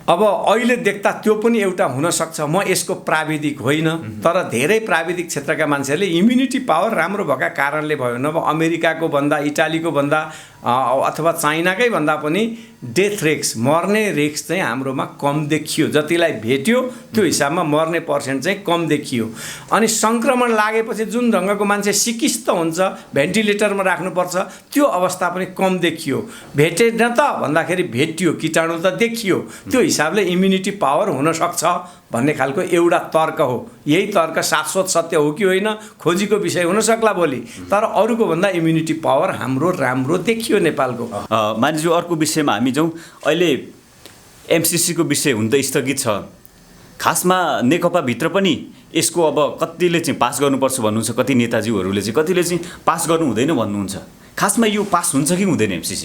अब अहिले देख्दा त्यो पनि एउटा हुनसक्छ। म यसको प्राविधिक होइन, तर धेरै प्राविधिक क्षेत्रका मान्छेहरूले इम्युनिटी पावर राम्रो भएका कारणले भयो। नभए अमेरिकाको भन्दा, इटालीको भन्दा अथवा चाइनाकै भन्दा पनि डेथ रिस्क, मर्ने रिस्क चाहिँ हाम्रोमा कम देखियो। जतिलाई भेट्यो त्यो हिसाबमा मर्ने पर्सेन्ट चाहिँ कम देखियो। अनि सङ्क्रमण लागेपछि जुन ढङ्गको मान्छे सिकिस्त हुन्छ, भेन्टिलेटरमा राख्नुपर्छ, त्यो अवस्था पनि कम देखियो। भेटेन त भन्दाखेरि भेटियो, कीटाणु त देखियो। त्यो हिसाबले इम्युनिटी पावर हुनसक्छ भन्ने खालको एउटा तर्क हो। यही तर्क शाश्वत सत्य हो कि होइन खोजीको विषय हुनसक्ला भोलि, तर अरूको भन्दा इम्युनिटी पावर हाम्रो राम्रो देखियो नेपालको। मानिसज्यू, अर्को विषयमा हामी जाउँ। अहिले MCC को विषय हुन त स्थगित छ। खासमा नेकपाभित्र पनि यसको अब कतिले चाहिँ पास गर्नुपर्छ भन्नुहुन्छ, कति नेताज्यूहरूले चाहिँ कतिले चाहिँ पास गर्नु हुँदैन भन्नुहुन्छ। खासमा यो पास हुन्छ कि हुँदैन MCC?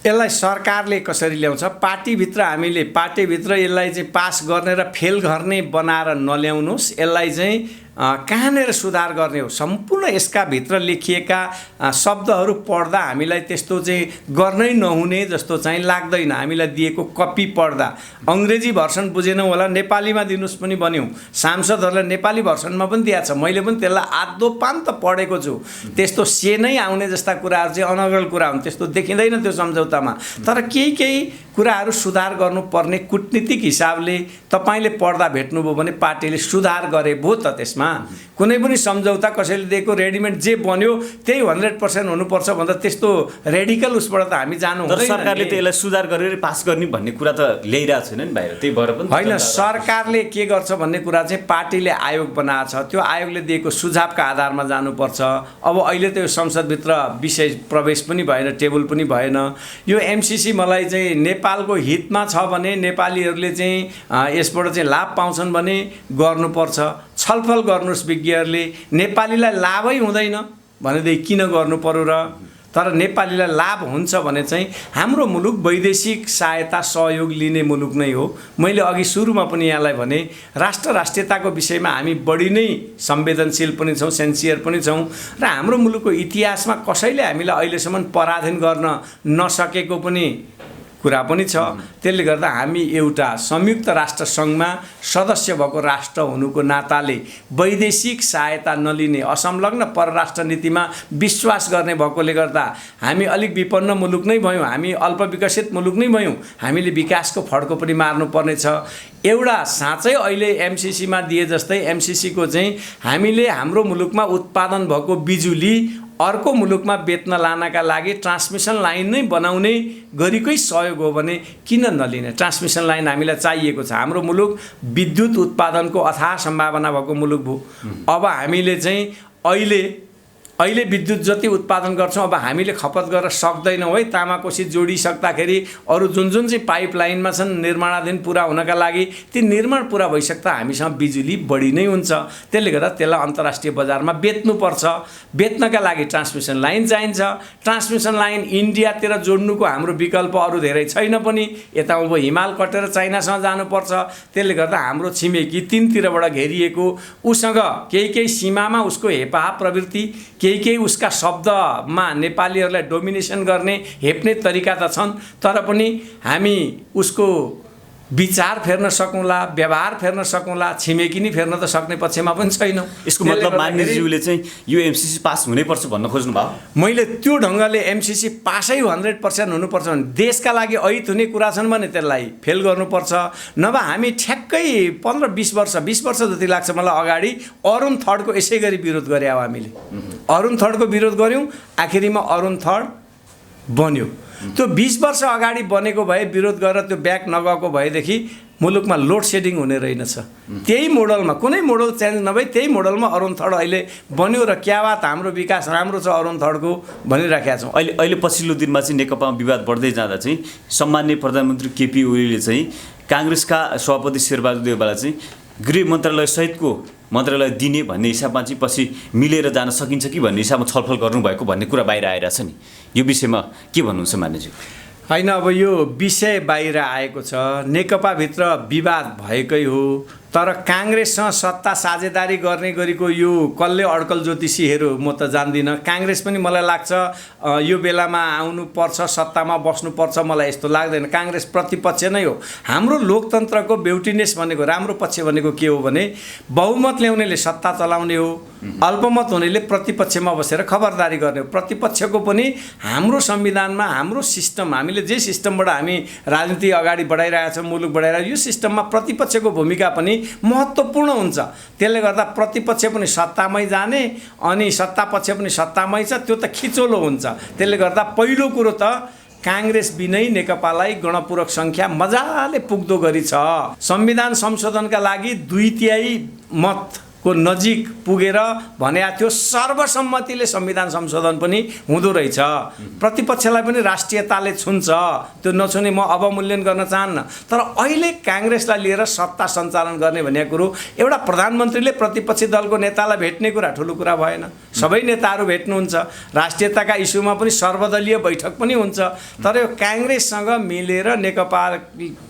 यसलाई सरकारले कसरी ल्याउँछ, पार्टीभित्र हामीले पार्टीभित्र यसलाई चाहिँ पास गर्ने र फेल गर्ने बनाएर नल्याउनुहोस्। यसलाई चाहिँ कहाँनिर सुधार गर्ने हो, सम्पूर्ण यसका भित्र लेखिएका शब्दहरू पढ्दा हामीलाई त्यस्तो चाहिँ गर्नै नहुने जस्तो चाहिँ लाग्दैन। हामीलाई दिएको कपी पढ्दा अङ्ग्रेजी भर्सन बुझेनौँ होला, नेपालीमा दिनुहोस् पनि भन्यौँ। सांसदहरूलाई नेपाली भर्सनमा पनि दिएको छ, मैले पनि त्यसलाई आधो पान्त पढेको छु। त्यस्तो से नै आउने जस्ता कुराहरू चाहिँ अनर्गल कुरा हुन्, त्यस्तो देखिँदैन त्यो सम्झौतामा। तर केही कुराहरू सुधार गर्नुपर्ने कुटनीतिक हिसाबले तपाईँले पढ्दा भेट्नुभयो भने पार्टीले सुधार गरे भयो त। त्यसमा कुनै पनि सम्झौता कसैले दिएको रेडिमेड जे बन्यो त्यही 100% हुनुपर्छ भन्दा त्यस्तो रेडिकल उसबाट त हामी जानु हुँदैन। सरकारले त यसलाई सुधार गरेर पास गर्ने भन्ने कुरा त ल्याइरहेको छैन नि बाहिर, त्यही भएर पनि होइन। सरकारले के गर्छ भन्ने कुरा चाहिँ पार्टीले आयोग बनाएको छ, त्यो आयोगले दिएको सुझावका आधारमा जानुपर्छ। अब अहिले त यो संसदभित्र विषय प्रवेश पनि भएन, टेबल पनि भएन। यो MCC मलाई चाहिँ नेपालको हितमा छ भने, नेपालीहरूले चाहिँ यसबाट चाहिँ लाभ पाउँछन् भने गर्नुपर्छ। छलफल गर्नुहोस् विज्ञहरूले। नेपालीलाई लाभै हुँदैन भनेदेखि किन गर्नु पर्यो र? तर नेपालीलाई लाभ हुन्छ भने चाहिँ हाम्रो मुलुक वैदेशिक सहायता सहयोग लिने मुलुक नै हो। मैले अघि सुरुमा पनि यहाँलाई भने राष्ट्रियताको विषयमा हामी बढी नै संवेदनशील पनि छौँ, सेन्सियर पनि छौँ र हाम्रो मुलुकको इतिहासमा कसैले हामीलाई अहिलेसम्म पराधीन गर्न नसकेको पनि कुरा पनि छ। त्यसले गर्दा हामी एउटा संयुक्त राष्ट्र सङ्घमा सदस्य भएको राष्ट्र हुनुको नाताले वैदेशिक सहायता नलिने, असंलग्न परराष्ट्र नीतिमा विश्वास गर्ने भएकोले गर्दा हामी अलिक विपन्न मुलुक नै भयौँ, हामी अल्पविकसित मुलुक नै भयौँ। हामीले विकासको फड्को पनि मार्नुपर्ने छ। एउटा साँच्चै अहिले MCC मा दिए जस्तै MCC को चाहिँ हामीले हाम्रो मुलुकमा उत्पादन भएको बिजुली अर्को मुलुकमा बेच्न लानका लागि ट्रान्समिसन लाइन नै बनाउने गरीकै सहयोग हो भने किन नलिने? ट्रान्समिसन लाइन हामीलाई चाहिएको छ। हाम्रो मुलुक विद्युत उत्पादनको अथाह सम्भावना भएको मुलुक भयो। अब हामीले चाहिँ अहिले अहिले विद्युत जति उत्पादन गर्छौँ अब हामीले खपत गर्न सक्दैनौँ है। तामाकोसी जोडिसक्दाखेरि अरू जुन जुन चाहिँ पाइपलाइनमा छन् निर्माणाधीन पुरा हुनका लागि ती निर्माण पुरा भइसक्दा हामीसँग बिजुली बढी नै हुन्छ। त्यसले गर्दा त्यसलाई अन्तर्राष्ट्रिय बजारमा बेच्नुपर्छ। बेच्नका लागि ट्रान्समिसन लाइन चाहिन्छ। ट्रान्समिसन लाइन इन्डियातिर जोड्नुको हाम्रो विकल्प अरू धेरै छैन पनि। यता अब हिमाल कटेर चाइनासँग जानुपर्छ। त्यसले गर्दा हाम्रो छिमेकी तीनतिरबाट घेरिएको उसँग केही सीमामा उसको हेपाहा प्रवृत्ति, केही उसका शब्दमा नेपालीहरूलाई डोमिनेसन गर्ने हेप्ने तरिका त छन्, तर पनि हामी उसको विचार फेर्न सकौँला, व्यवहार फेर्न सकौँला, छिमेकी नि फेर्न त सक्ने पक्षमा पनि छैनौँ। यसको मतलब मान्यज्यूले चाहिँ यो एमसीसी पास हुनैपर्छ भन्न खोज्नु भयो? मैले त्यो ढङ्गले एमसीसी पासै 100% हुनुपर्छ भने देशका लागि अहित हुने कुरा छन् भने त्यसलाई फेल गर्नुपर्छ। नभए हामी ठ्याक्कै 15-20 वर्ष जति लाग्छ मलाई अगाडि अरुण थर्डको यसै गरी विरोध गरे हो हामीले। अरुण थर्डको विरोध गऱ्यौँ, आखिरीमा अरुण थर्ड बन्यो। त्यो 20 वर्ष अगाडि बनेको भए विरोध गरेर त्यो ब्याक नगएको भएदेखि मुलुकमा लोड सेडिङ हुने रहेनछ। त्यही मोडलमा कुनै मोडल चेन्ज नभई त्यही मोडलमा अरुण थर्ड अहिले बन्यो र क्या बात हाम्रो विकास राम्रो छ अरुण थर्डको भनिराखेका छौँ। अहिले पछिल्लो दिनमा चाहिँ नेकपामा विवाद बढ्दै जाँदा चाहिँ सम्माननीय प्रधानमन्त्री केपी ओलीले चाहिँ काङ्ग्रेसका सभापति शेरबहादुर देउवालाई चाहिँ गृह मन्त्रालय सहितको मन्त्रालय दिने भन्ने हिसाबमा चाहिँ पछि मिलेर जान सकिन्छ कि भन्ने हिसाबमा छलफल गर्नुभएको भन्ने कुरा बाहिर आइरहेछ नि। यो विषयमा के भन्नुहुन्छ मान्यज्यू? होइन, अब यो विषय बाहिर आएको छ, नेकपाभित्र विवाद भएकै हो, तर काङ्ग्रेससँग सत्ता साझेदारी गर्ने गरेको यो कसले अड्कल ज्योतिषीहरू म त जान्दिनँ। काङ्ग्रेस पनि मलाई लाग्छ यो बेलामा आउनुपर्छ, सत्तामा बस्नुपर्छ, मलाई यस्तो लाग्दैन। काङ्ग्रेस प्रतिपक्ष नै हो। हाम्रो लोकतन्त्रको ब्युटिनेस भनेको, राम्रो पक्ष भनेको के हो भने बहुमत ल्याउनेले सत्ता चलाउने हो, अल्पमत हुनेले प्रतिपक्षमा बसेर खबरदारी गर्ने हो। प्रतिपक्षको पनि हाम्रो संविधानमा हाम्रो सिस्टम, हामीले जे सिस्टमबाट हामी राजनीति अगाडि बढाइरहेका छौँ, मुलुक बढाइरहेको, यो सिस्टममा प्रतिपक्षको भूमिका पनि महत्त्वपूर्ण हुन्छ। त्यसले गर्दा प्रतिपक्ष पनि सत्तामै जाने अनि सत्तापक्ष पनि सत्तामै छ, त्यो त खिचोलो हुन्छ। त्यसले गर्दा पहिलो कुरो त काङ्ग्रेस बिनै नेकपालाई गणपूरक सङ्ख्या मजाले पुग्दो गरी छ। संविधान संशोधनका लागि 2/3 मतको नजिक पुगेर भनेको थियो सर्वसम्मतिले संविधान संशोधन पनि हुँदो रहेछ। प्रतिपक्षलाई पनि राष्ट्रियताले छुन्छ, त्यो नछुने म अवमूल्यन गर्न चाहन्न। तर अहिले काङ्ग्रेसलाई लिएर सत्ता सञ्चालन गर्ने भनेको कुरो एउटा प्रधानमन्त्रीले प्रतिपक्षी दलको नेतालाई भेट्ने कुरा ठुलो कुरा भएन। सबै नेताहरू भेट्नुहुन्छ, राष्ट्रियताका इस्युमा पनि सर्वदलीय बैठक पनि हुन्छ। तर यो काङ्ग्रेससँग मिलेर नेकपा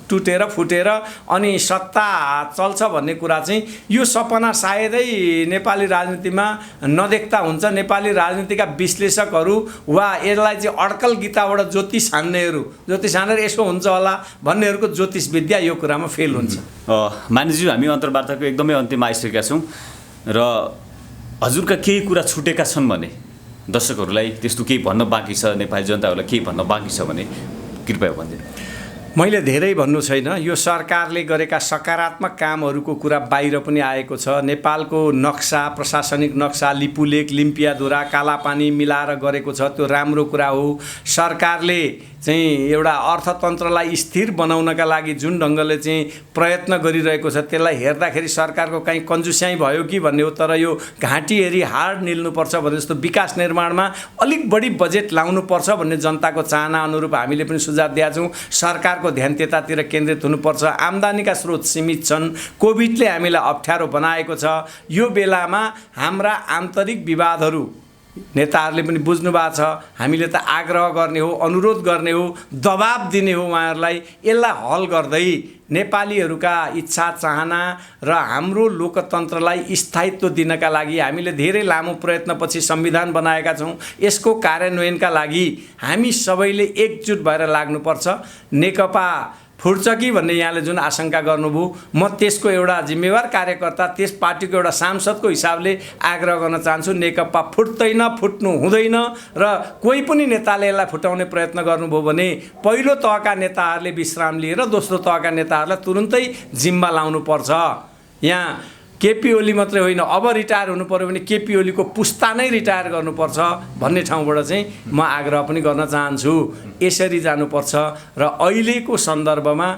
टुटेर फुटेर अनि सत्ता चल्छ भन्ने कुरा चाहिँ यो सपना सायदै नेपाली राजनीतिमा नदेख्दा हुन्छ। नेपाली राजनीतिका विश्लेषकहरू वा यसलाई चाहिँ अड्कल गीताबाट ज्योतिष हान्नेर यसो हुन्छ होला भन्नेहरूको ज्योतिष विद्या यो कुरामा फेल हुन्छ। मानिसज्यू, हामी अन्तर्वार्ताको एकदमै अन्त्यमा आइसकेका छौँ र हजुरका केही कुरा छुटेका छन् भने दर्शकहरूलाई त्यस्तो केही भन्न बाँकी छ, नेपाली जनताहरूलाई केही भन्न बाँकी छ भने कृपया भनिदिनु। मैले धेरै भन्नु छैन। यो सरकारले गरेका सकारात्मक कामहरूको कुरा बाहिर पनि आएको छ। नेपालको नक्सा, प्रशासनिक नक्सा, लिपुलेक, लिम्पियाधुरा, कालापानी मिलाएर गरेको छ, त्यो राम्रो कुरा हो। सरकारले चाहिँ एउटा अर्थतन्त्रलाई स्थिर बनाउनका लागि जुन ढङ्गले चाहिँ प्रयत्न गरिरहेको छ त्यसलाई हेर्दाखेरि सरकारको कहीँ कन्जुस्याइ भयो कि भन्ने हो। तर यो घाँटी हेरी हाड निल्नुपर्छ भने जस्तो विकास निर्माणमा अलिक बढी बजेट लाउनुपर्छ भन्ने जनताको चाहना अनुरूप हामीले पनि सुझाव दिएका छौँ। सरकारको ध्यान त्यतातिर केन्द्रित हुनुपर्छ। आम्दानीका स्रोत सीमित छन्, कोभिडले हामीलाई अप्ठ्यारो बनाएको छ। यो बेलामा हाम्रा आन्तरिक विवादहरू नेताहरूले पनि बुझ्नु भएको छ। हामीले त आग्रह गर्ने हो, अनुरोध गर्ने हो, दबाब दिने हो उहाँहरूलाई। यसलाई हल गर्दै नेपालीहरूका इच्छा चाहना र हाम्रो लोकतन्त्रलाई स्थायित्व दिनका लागि हामीले धेरै लामो प्रयत्नपछि संविधान बनाएका छौँ। यसको कार्यान्वयनका लागि हामी सबैले एकजुट भएर लाग्नुपर्छ। नेकपा फुट्छ कि भन्ने यहाँले जुन आशंका गर्नुभयो, म त्यसको एउटा जिम्मेवार कार्यकर्ता, त्यस पार्टीको एउटा सांसदको हिसाबले आग्रह गर्न चाहन्छु। नेकपा फुट्दैन, फुट्नु हुँदैन र कोही पनि नेताले यसलाई फुटाउने प्रयत्न गर्नुभयो भने पहिलो तहका नेताहरूले विश्राम लिएर दोस्रो तहका नेताहरूलाई तुरुन्तै जिम्मा लाउनुपर्छ। यहाँ केपी ओली मात्रै होइन, अब रिटायर हुनु पर्यो भने केपी ओलीको पुस्ता नै रिटायर गर्नुपर्छ भन्ने ठाउँबाट चाहिँ म आग्रह पनि गर्न चाहन्छु। यसरी जानुपर्छ र अहिलेको सन्दर्भमा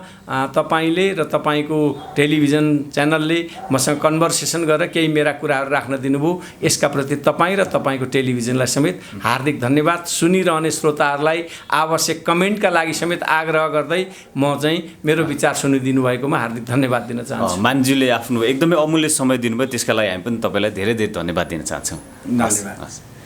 तपाईँले र तपाईँको टेलिभिजन च्यानलले मसँग कन्भर्सेसन गरेर केही मेरा कुराहरू राख्न दिनुभयो, यसका प्रति तपाईँ र तपाईँको टेलिभिजनलाई समेत हार्दिक धन्यवाद। सुनिरहने श्रोताहरूलाई आवश्यक कमेन्टका लागि समेत आग्रह गर्दै म चाहिँ मेरो विचार सुनिदिनु भएकोमा हार्दिक धन्यवाद दिन चाहन्छु। मान्यज्यूले आफ्नो एकदमै अमूल्य समय दिनुभयो, त्यसका लागि हामी पनि तपाईँलाई धेरै धेरै धन्यवाद दिन चाहन्छौँ। धन्यवाद।